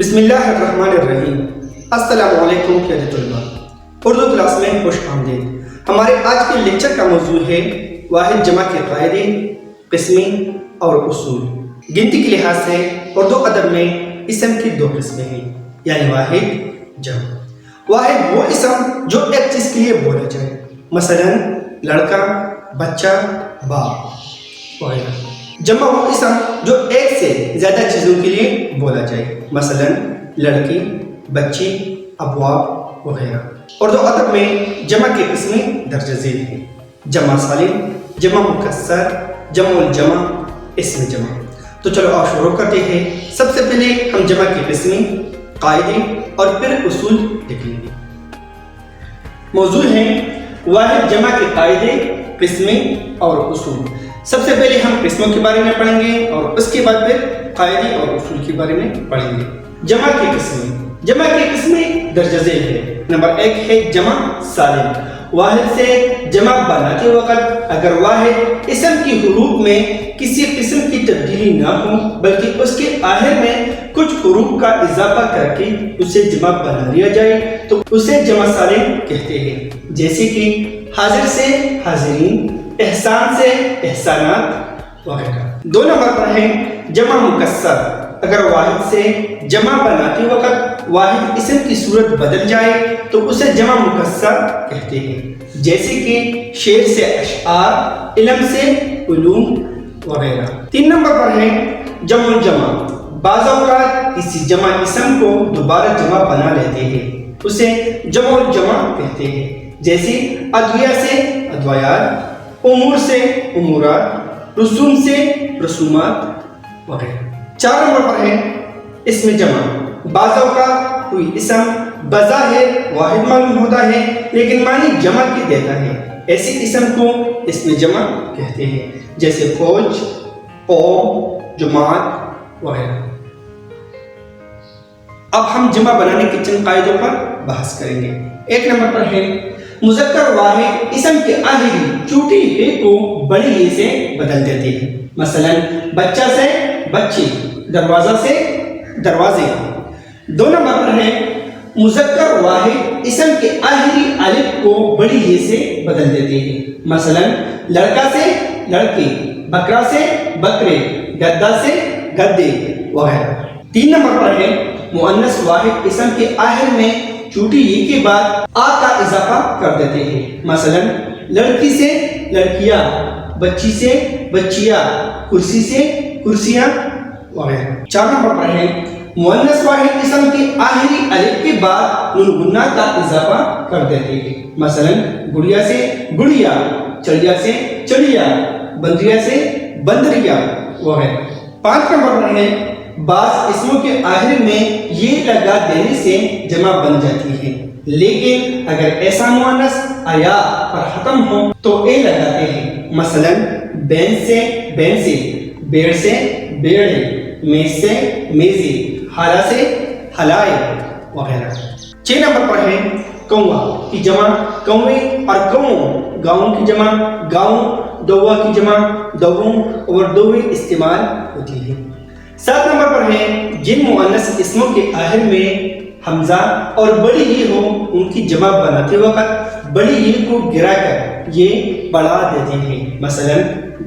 بسم اللہ الرحمن الرحیم۔ السلام علیکم پیارے طلباء، اردو کلاس میں خوش آمدید۔ ہمارے آج کے لیکچر کا موضوع ہے واحد جمع کے قاعدے، قسمیں اور اصول۔ گنتی کے لحاظ سے اردو ادب میں اسم کی دو قسمیں ہیں، یعنی واحد، جمع۔ واحد وہ اسم جو ایک چیز کے لیے بولا جائے، مثلا لڑکا، بچہ، باپ وغیرہ۔ جمع وہ اسم جو ایک سے زیادہ چیزوں کے لیے بولا جائے، مثلا لڑکی، بچی، ابواب وغیرہ۔ اردو ادب میں جمع کی قسمیں درج ذیل ہیں: جمع سالم، جمع مکسر، جمع الجمع، اسم جمع۔ تو چلو آپ شروع کرتے ہیں۔ سب سے پہلے ہم جمع کی قسمیں، قاعدے اور پھر اصول دیکھیں گے۔ موضوع ہے واحد جمع کے قاعدے، قسمیں اور اصول۔ سب سے پہلے ہم قسموں کے بارے میں پڑھیں گے اور اس کے بعد پھر قاعدے اور اصول کے بارے میں پڑھیں گے۔ جمع کی قسمیں، جمع کی قسمیں درج ذیل ہے۔ نمبر 1 ہے جمع سالم۔ واحد سے جمع بناتے وقت اگر واحد اسم کی حروف میں کسی قسم کی تبدیلی نہ ہو بلکہ اس کے آخر میں کچھ حروف کا اضافہ کر کے اسے جمع بنا لیا جائے تو اسے جمع سالم کہتے ہیں، جیسے کہ حاضر سے حاضرین، احسان سے احسانات وغیرہ۔ 2 نمبر پر ہے جمع مکسر۔ اگر واحد سے جمع بناتے وقت واحد اسم کی صورت بدل جائے تو اسے جمع مکسر کہتے ہیں، جیسے کہ شعر سے اشعار، علم سے علوم وغیرہ۔ 3 نمبر پر ہے جمع الجمع۔ بعض اوقات کسی جمع اسم کو دوبارہ جمع بنا لیتے ہیں، اسے جمع الجمع کہتے ہیں، جیسے ادویہ سے ادویات، امور سے امورات، رسوم سے رسومات وغیرہ۔ 4 نمبر پر ہے اسم جمع۔ بعض اوقات کوئی اسم بظاہر واحد معلوم ہوتا ہے لیکن معنی جمع کی دیتا ہے، ایسے اسم کو اسم جمع کہتے ہیں، جیسے فوج، قوم، جماعت وغیرہ۔ اب ہم جمع بنانے کے چند قاعدوں پر بحث کریں گے۔ 1 نمبر پر ہے مذکر واحد اسم کے آخری چھوٹی ہے کو بڑی ہے سے بدل دیتے ہیں، مثلا بچہ سے بچی، دروازہ سے دروازے۔ 2 نمبر پر ہے مذکر واحد اسم کے آخری الف کو بڑی ہے سے بدل دیتے ہیں، مثلا لڑکا سے لڑکی، بکرا سے بکرے، گدا سے گدے وغیرہ۔ 3 نمبر پر ہے مؤنث واحد اسم کے آخر میں چھوٹی ی کے بعد آ کا اضافہ کر دیتے ہیں، مثلا لڑکی سے لڑکیاں، بچی سے بچیاں، کرسی سے کرسیاں وغیرہ۔ 4 نمبر پر ہے مؤنث واحد اسم کے آخری الف کے بعد نون غنہ کا اضافہ کر دیتے ہیں، مثلا گڑیا سے گڑیا، چڑیا سے چڑیا، بندریا سے بندریا وغیرہ۔ 5 نمبر پر ہے بعض اسموں کے آخر میں یہ لگا دینے سے جمع بن جاتی ہے، لیکن اگر ایسا مؤنث آیا پر ختم ہو تو اے لگاتے ہیں، مثلا بین سے بینسے، بیڑ سے بیڑے، میز سے میزے، حالہ سے حلائے وغیرہ۔ 6 نمبر پر ہے کوا کی جمع کوے اور گاؤں، گاؤں کی جمع گاؤں، دوا کی جمع دووں اور دوے استعمال ہوتی ہے۔ 7 نمبر پر ہے جن مؤنث اسموں کے آخر میں حمزہ اور بڑی ی ہو ان کی جمع بناتے وقت بڑی ی کو گرا کر یہ بڑھا دیتے ہیں، مثلا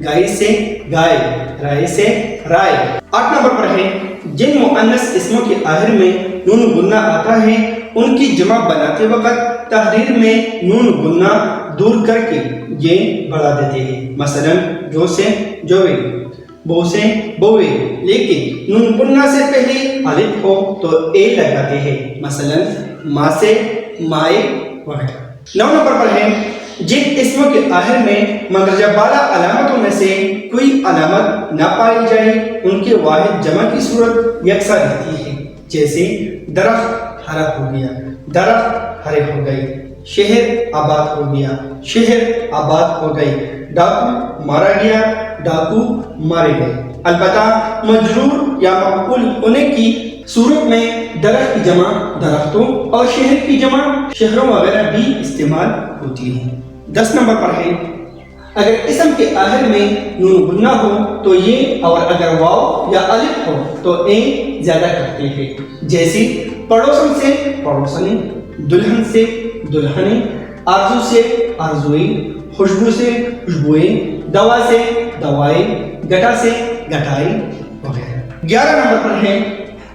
گائے سے گائے، رائے سے رائے۔ 8 نمبر پر ہے جن مؤنث اسموں کے آخر میں نون غنہ آتا ہے ان کی جمع بناتے وقت تحریر میں نون غنہ دور کر کے یہ بڑھا دیتے ہیں، مثلا جو سے جوے، بو سے بوے، لیکن نون غنہ سے پہلے الف ہو تو اے لگاتے ہیں، مثلا ماں سے مائے وغیرہ۔ 9 نمبر پر ہے جن اسموں کے آخر میں مندرجہ بالا علامتوں میں سے کوئی علامت نہ پائی جائے ان کے واحد جمع کی صورت یکساں رہتی ہے، جیسے درخت ہرا ہو گیا، درخت ہرے ہو گئے، شہر آباد ہو گیا، شہر آباد ہو گئے، ڈاکو مارا گیا، ڈاکو مارے گئے۔ البتہ مجرور یا مفعول ہونے کی صورت میں درخت کی جمع درختوں اور شہر کی جمع شہروں وغیرہ بھی استعمال ہوتی ہے۔ 10 نمبر پر ہے اگر اسم کے آخر میں نون غنہ ہو تو یہ، اور اگر واو یا الف ہو تو زیادہ کرتے ہیں، جیسے پڑوسن سے پڑوسنیں، دلہن سے دلہنیں، آرزو سے آرزوئیں، خوشبو سے خوشبوئیں، دوا سے دوائیں، گٹا سے گٹائیں وغیرہ۔ 11 نمبر پر ہے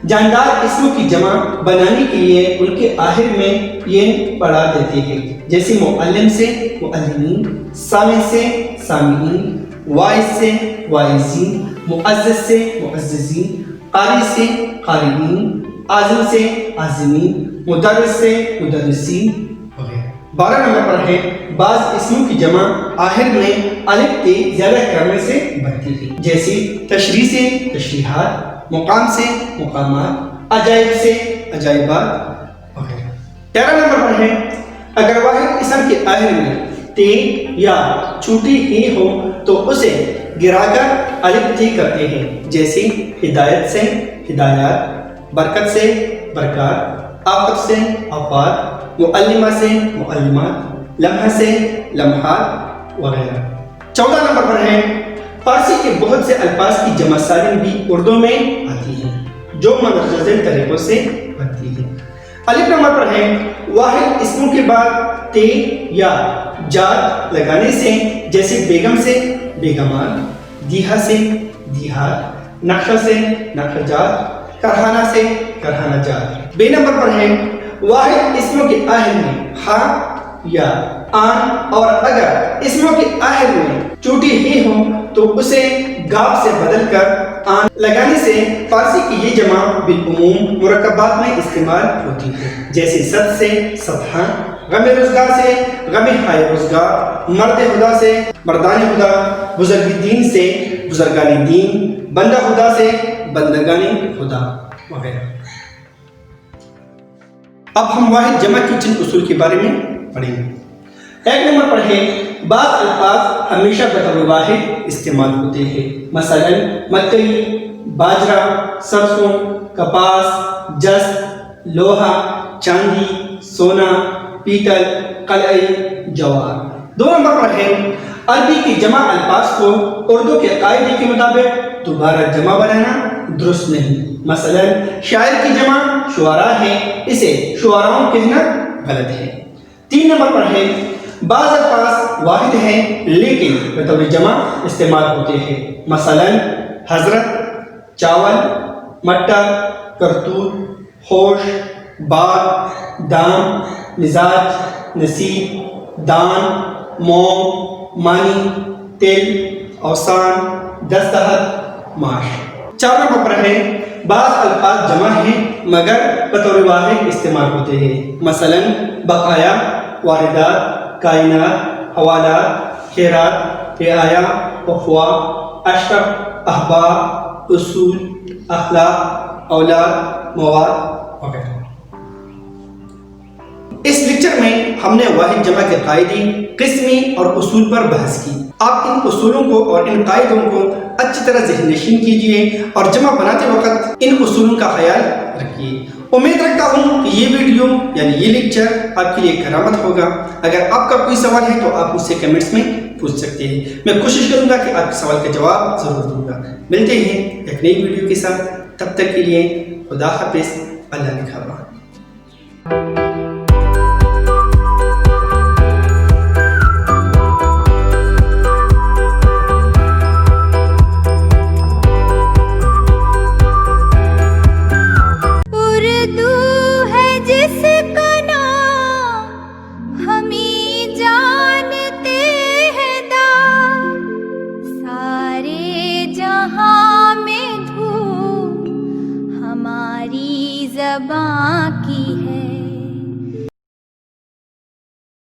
جاندار اسموں کی جمع بنانے کے لیے ان کے آخر میں یہ پڑھا دیتے ہیں، جیسے معلم سے معلمین، سامع سے سامعین، واعظ سے واعظین، معزز سے معززین، قاری سے قارئین، عازم سے عازمین، مدرس سے مدرسین وغیرہ۔ 12 نمبر پر ہے بعض اسموں کی جمع آخر میں الف تے زیادہ کرنے سے بنتی ہے، جیسے تشریح سے تشریحات، مقام سے مقامات، عجائب سے عجائبات وغیرہ۔ 13 نمبر پر ہے اگر واحد اسم کے آخر میں تے یا چھوٹی ہی ہو تو اسے گرا کر الف تے کرتے ہیں، جیسے ہدایت سے ہدایات، برکت سے برکات، آفت سے آفات، معلمہ سے معلمات، لمحہ سے لمحات وغیرہ۔ 14 نمبر پر ہے فارسی کے بہت سے الفاظ کی جمع سالم بھی اردو میں آتی ہے جو متجزل طریقوں سے بنتی ہے۔ الف نمبر پر ہے واحد اسموں کے بعد تے یا جاد لگانے سے، جیسے بیگم سے بیگمات، دیہا سے دیہات، نقشہ سے نقشہ جات، کرہانہ سے کرہانہ جات۔ بے نمبر پر ہے واحد اسموں کے آخر میں ہا یا آن، اور اگر اسموں کے آخر میں چوٹی ہی ہو تو اسے گاب سے بدل کر آن لگانے سے فارسی کی یہ جمع بالعموم مرکبات میں استعمال ہوتی ہے، جیسے صد سے صدحہ، غم روزگار سے غم ہائے روزگار، مرد خدا سے مردان خدا، بزرگ دین سے بزرگان دین، بندہ خدا سے بندگان خدا وغیرہ۔ اب ہم واحد جمع کے چند اصول کے بارے میں پڑھیں گے۔ 1 نمبر پر ہے بعض الفاظ ہمیشہ بطور واحد استعمال ہوتے ہیں، مثلا مکئی، باجرہ، سرسوں، کپاس، جس، لوہا، چاندی، سونا، پیتل، قلعی، جوار۔ 2 نمبر پر ہے عربی کی جمع الفاظ کو اردو کے قاعدے کے مطابق دوبارہ جمع بنانا درست نہیں، مثلا شاعر کی جمع شعراء ہے، اسے شعراء کہنا غلط ہے۔ 3 نمبر پر ہے بعض الفاظ واحد ہیں لیکن بطور جمع استعمال ہوتے ہیں، مثلا حضرت، چاول، مٹر، کرتوت، ہوش، باغ، دام، مزاج، نصیب، دان، موم، مانی، تل، اوسان، دستخط، معاش۔ 4 نمبر پر ہے بعض الفاظ جمع ہیں مگر بطور واحد استعمال ہوتے ہیں، مثلا بقایا، واردات، کائنات، حوالات، خیرات، رعایا، اخوا، اشرف، احباب، اصول، اخلاق، اولاد، مواد وغیرہ۔ اس لیکچر میں ہم نے واحد جمع کے قاعدے، قسمی اور اصول پر بحث کی۔ آپ ان اصولوں کو اور ان قاعدوں کو اچھی طرح ذہن نشین کیجئے اور جمع بناتے وقت ان اصولوں کا خیال رکھیے۔ امید رکھتا ہوں کہ یہ ویڈیو یعنی یہ لیکچر آپ کے لیے کرامت ہوگا۔ اگر آپ کا کوئی سوال ہے تو آپ مجھ سے کمنٹس میں پوچھ سکتے ہیں، میں کوشش کروں گا کہ آپ کے سوال کا جواب ضرور دوں گا۔ ملتے ہیں ایک نئی ویڈیو کے ساتھ، تب تک کے لیے خدا حافظ، اللہ نگہبان۔ زباں